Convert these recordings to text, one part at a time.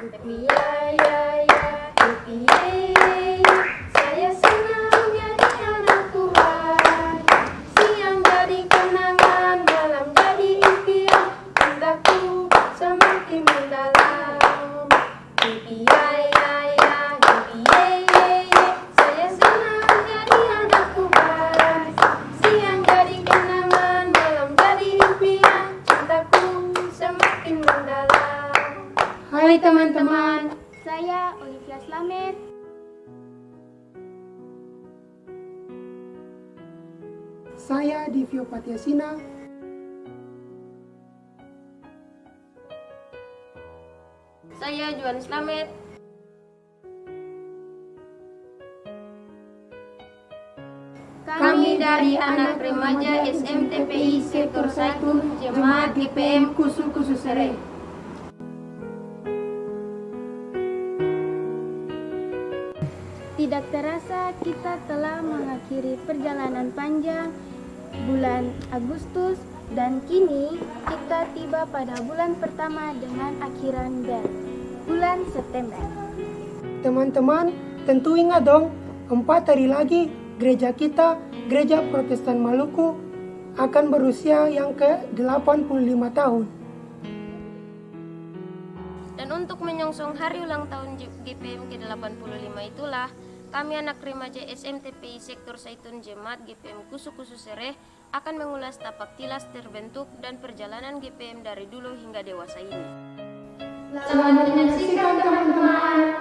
Saya senang jadi anak Tuhan. Siang jadi kenangan, malam jadi impian. Cintaku semakin mendalam. Saya senang jadi anak Tuhan. Siang jadi kenangan, malam jadi impian. Cintaku semakin mendalam. Hai teman-teman, Saya Olivia Slamet. Saya Divio Patiasina. saya Juan Slamet. Kami dari anak remaja SMTPI Sektor 1 Jemaat GPM Kusu Sere. Tidak terasa kita telah mengakhiri perjalanan panjang bulan Agustus dan kini kita tiba pada bulan pertama dengan akhiran bel, bulan September. Teman-teman, tentu ingat dong, 4 hari lagi gereja kita, Gereja Protestan Maluku, akan berusia yang ke-85 tahun. Dan untuk menyongsong hari ulang tahun GPM ke-85 itulah, kami anak remaja SMTPI Sektor Saitun Jemaat GPM Kusu Sere akan mengulas tapak tilas terbentuk dan perjalanan GPM dari dulu hingga dewasa ini. Selamat menyaksikan teman-teman.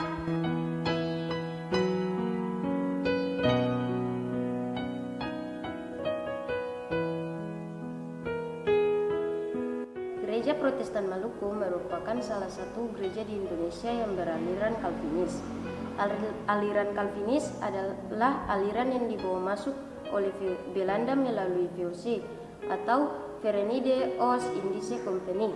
Gereja Protestan Maluku merupakan salah satu gereja di Indonesia yang beraliran Calvinis. Aliran Calvinis adalah aliran yang dibawa masuk oleh Belanda melalui VOC atau Verenigde Oost-Indische Compagnie.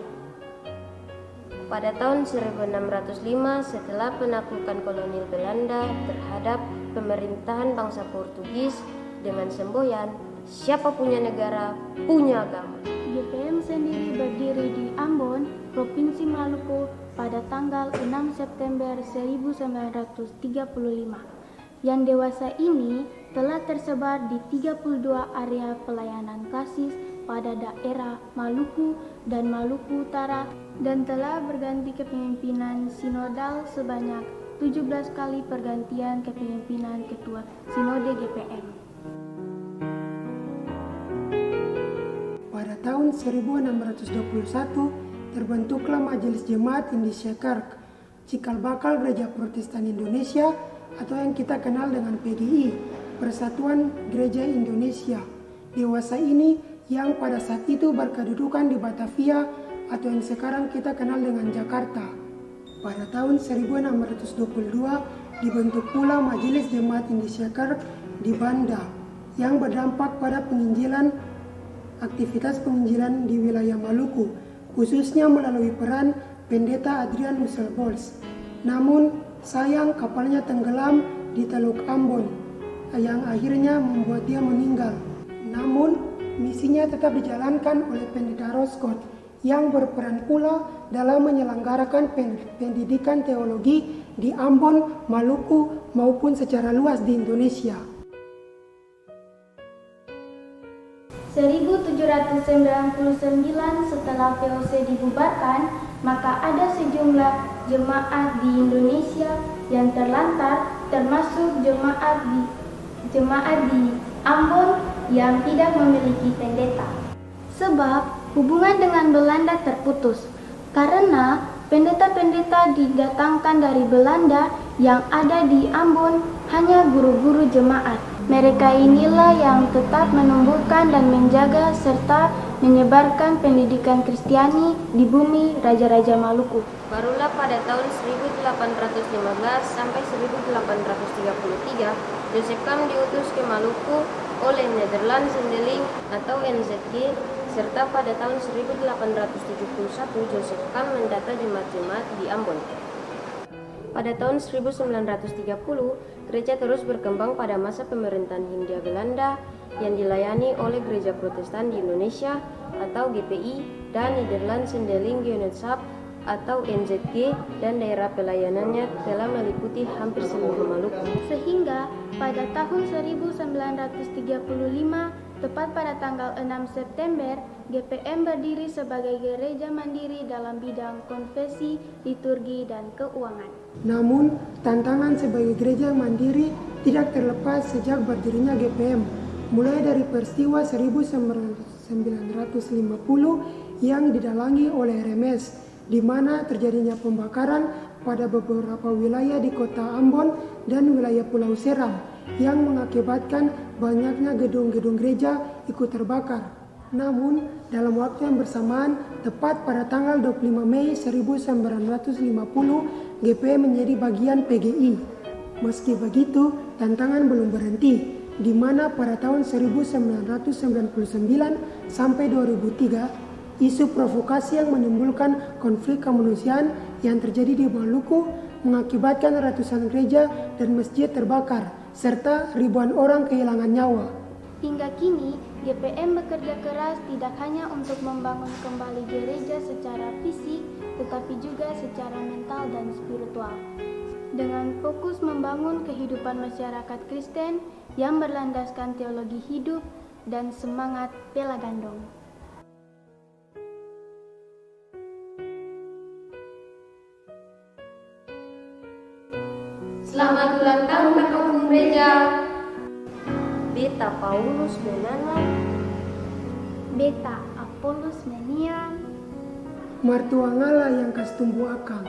Pada tahun 1605 setelah penaklukan kolonial Belanda terhadap pemerintahan bangsa Portugis dengan semboyan, siapa punya negara, punya agama. GPM sendiri berdiri di Ambon, Provinsi Maluku pada tanggal 6 September 1935. Yang dewasa ini telah tersebar di 32 area pelayanan kasih pada daerah Maluku dan Maluku Utara dan telah berganti kepemimpinan sinodal sebanyak 17 kali pergantian kepemimpinan ketua Sinode GPM. Pada tahun 1621, terbentuklah Majelis Jemaat Indonesia Kark, cikal bakal Gereja Protestan Indonesia atau yang kita kenal dengan PGI, Persatuan Gereja Indonesia. Dewasa ini yang pada saat itu berkedudukan di Batavia atau yang sekarang kita kenal dengan Jakarta. Pada tahun 1622 dibentuk pula Majelis Jemaat Indonesia Kark di Banda yang berdampak pada aktivitas penginjilan di wilayah Maluku, khususnya melalui peran Pendeta Adrian Husserl-Bols. Namun, sayang kapalnya tenggelam di Teluk Ambon, yang akhirnya membuat dia meninggal. Namun, misinya tetap dijalankan oleh Pendeta Roscott, yang berperan pula dalam menyelenggarakan pendidikan teologi di Ambon, Maluku, maupun secara luas di Indonesia. 1799 setelah VOC dibubarkan, maka ada sejumlah jemaat di Indonesia yang terlantar, termasuk jemaat di Ambon yang tidak memiliki pendeta. Sebab hubungan dengan Belanda terputus karena pendeta-pendeta didatangkan dari Belanda yang ada di Ambon hanya guru-guru jemaat. Mereka inilah yang tetap menumbuhkan dan menjaga serta menyebarkan pendidikan Kristiani di bumi Raja-Raja Maluku. Barulah pada tahun 1815 sampai 1833, Joseph Kam diutus ke Maluku oleh Nederland Zendeling atau NZG, serta pada tahun 1871 Joseph Kam mendata jemaat-jemaat di Ambon. Pada tahun 1930, gereja terus berkembang pada masa pemerintahan Hindia Belanda yang dilayani oleh Gereja Protestan di Indonesia atau GPI dan Nederland Zendeling Gemeenschap atau NZG dan daerah pelayanannya telah meliputi hampir seluruh Maluku. Sehingga pada tahun 1935, tepat pada tanggal 6 September, GPM berdiri sebagai gereja mandiri dalam bidang konfesi, liturgi, dan keuangan. Namun, tantangan sebagai gereja mandiri tidak terlepas sejak berdirinya GPM, mulai dari peristiwa 1950 yang didalangi oleh RMS, di mana terjadinya pembakaran pada beberapa wilayah di kota Ambon dan wilayah Pulau Seram yang mengakibatkan banyaknya gedung-gedung gereja ikut terbakar. Namun, dalam waktu yang bersamaan, tepat pada tanggal 25 Mei 1950, GPM menjadi bagian PGI. Meski begitu, tantangan belum berhenti, di mana pada tahun 1999 sampai 2003, isu provokasi yang menimbulkan konflik kemanusiaan yang terjadi di Maluku mengakibatkan ratusan gereja dan masjid terbakar, serta ribuan orang kehilangan nyawa. Hingga kini, GPM bekerja keras tidak hanya untuk membangun kembali gereja secara fisik, tetapi juga secara mental dan spiritual. Dengan fokus membangun kehidupan masyarakat Kristen yang berlandaskan teologi hidup dan semangat bela gandong. Selamat ulang tahun Kakak Umum Gereja. Beta Paulus Benana, Beta Apollos Menian, Martua ngala yang kas tumbuh akang.